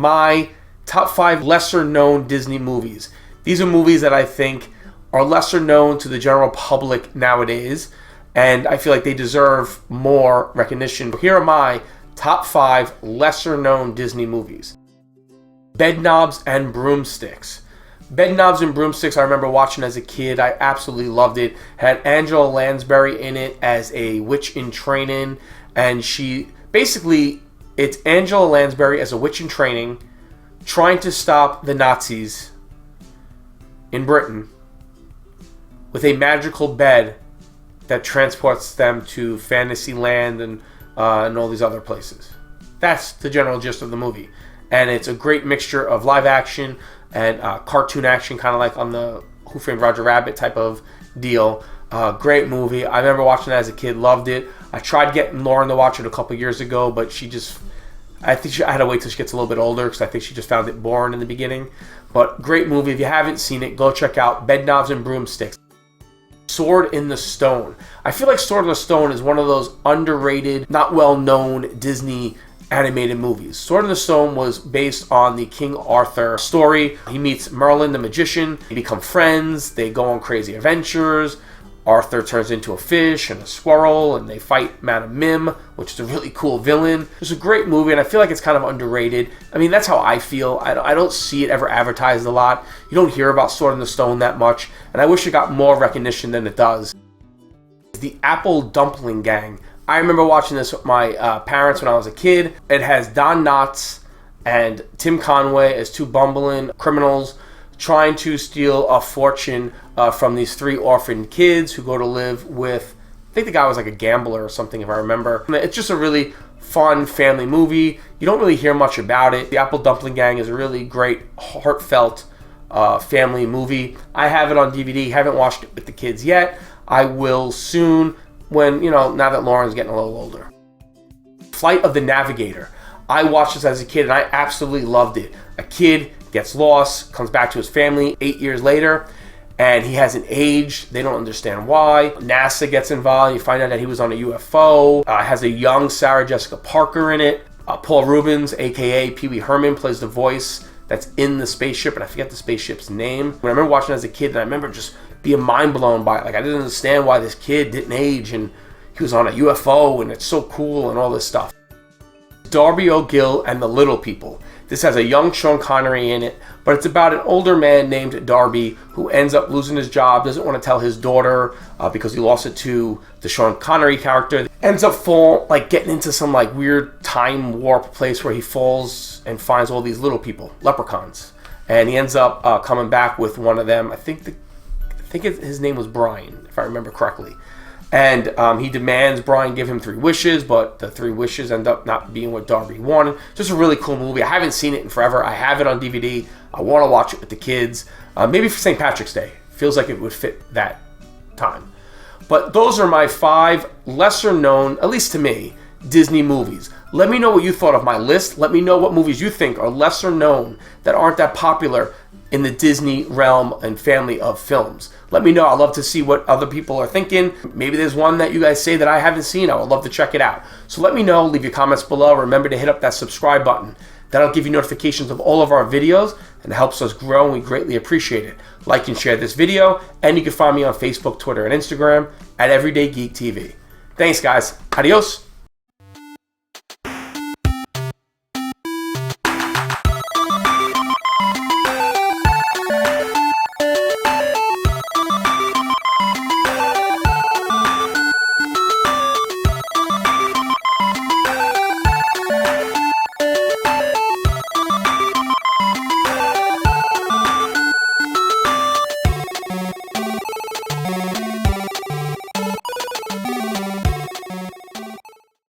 My top 5 lesser known Disney movies. These are movies that I think are lesser known to the general public nowadays, and I feel like they deserve more recognition. Here are my top 5 lesser known Disney movies. Bedknobs and Broomsticks. Bedknobs and Broomsticks I remember watching as a kid. I absolutely loved it. It had Angela Lansbury in it as a witch in training, and it's Angela Lansbury as a witch in training trying to stop the Nazis in Britain with a magical bed that transports them to Fantasyland and all these other places. That's the general gist of the movie. And it's a great mixture of live action and cartoon action, kind of like on the Who Framed Roger Rabbit type of deal. Great movie. I remember watching it as a kid, loved it. I tried getting Lauren to watch it a couple years ago, but I had to wait till she gets a little bit older because I think she just found it boring in the beginning. But great movie. If you haven't seen it, go check out Bedknobs and Broomsticks. Sword in the Stone. I feel like Sword in the Stone is one of those underrated, not well-known Disney animated movies. Sword in the Stone was based on the King Arthur story. He meets Merlin the magician. They become friends. They go on crazy adventures. Arthur turns into a fish and a squirrel, and they fight Madame Mim, which is a really cool villain. It's a great movie, and I feel like it's kind of underrated. I mean, that's how I feel. I don't see it ever advertised a lot. You don't hear about Sword in the Stone that much, and I wish it got more recognition than it does. The Apple Dumpling Gang. I remember watching this with my parents when I was a kid. It has Don Knotts and Tim Conway as two bumbling criminals trying to steal a fortune from these 3 orphaned kids who go to live with, I think the guy was like a gambler or something, if I remember. It's just a really fun family movie. You don't really hear much about it. The Apple Dumpling Gang is a really great, heartfelt family movie. I have it on DVD. Haven't watched it with the kids yet. I will soon when, now that Lauren's getting a little older. Flight of the Navigator. I watched this as a kid and I absolutely loved it. A kid gets lost, comes back to his family 8 years later, and he hasn't aged. They don't understand why. NASA gets involved. You find out that he was on a UFO. Has a young Sarah Jessica Parker in it. Paul Rubens, a.k.a. Pee Wee Herman, plays the voice that's in the spaceship, and I forget the spaceship's name. When I remember watching it as a kid, and I remember just being mind blown by it. Like, I didn't understand why this kid didn't age, and he was on a UFO, and it's so cool, and all this stuff. Darby, OGill, and the Little People. This has a young Sean Connery in it, but it's about an older man named Darby who ends up losing his job, doesn't want to tell his daughter because he lost it to the Sean Connery character. Ends up getting into some weird time warp place where he falls and finds all these little people, leprechauns. And he ends up coming back with one of them. I think his name was Brian, if I remember correctly. And he demands Brian give him 3 wishes, but the 3 wishes end up not being what Darby wanted. Just a really cool movie. I haven't seen it in forever. I have it on DVD. I want to watch it with the kids. Maybe for St. Patrick's Day. Feels like it would fit that time. But those are my 5 lesser known, at least to me, Disney movies. Let me know what you thought of my list. Let me know what movies you think are lesser known that aren't that popular in the Disney realm and family of films. Let me know. I'd love to see what other people are thinking. Maybe there's one that you guys say that I haven't seen. I would love to check it out. So let me know. Leave your comments below. Remember to hit up that subscribe button. That'll give you notifications of all of our videos and helps us grow, and we greatly appreciate it. Like and share this video, and you can find me on Facebook, Twitter, and Instagram at Everyday Geek TV. Thanks, guys. Adios.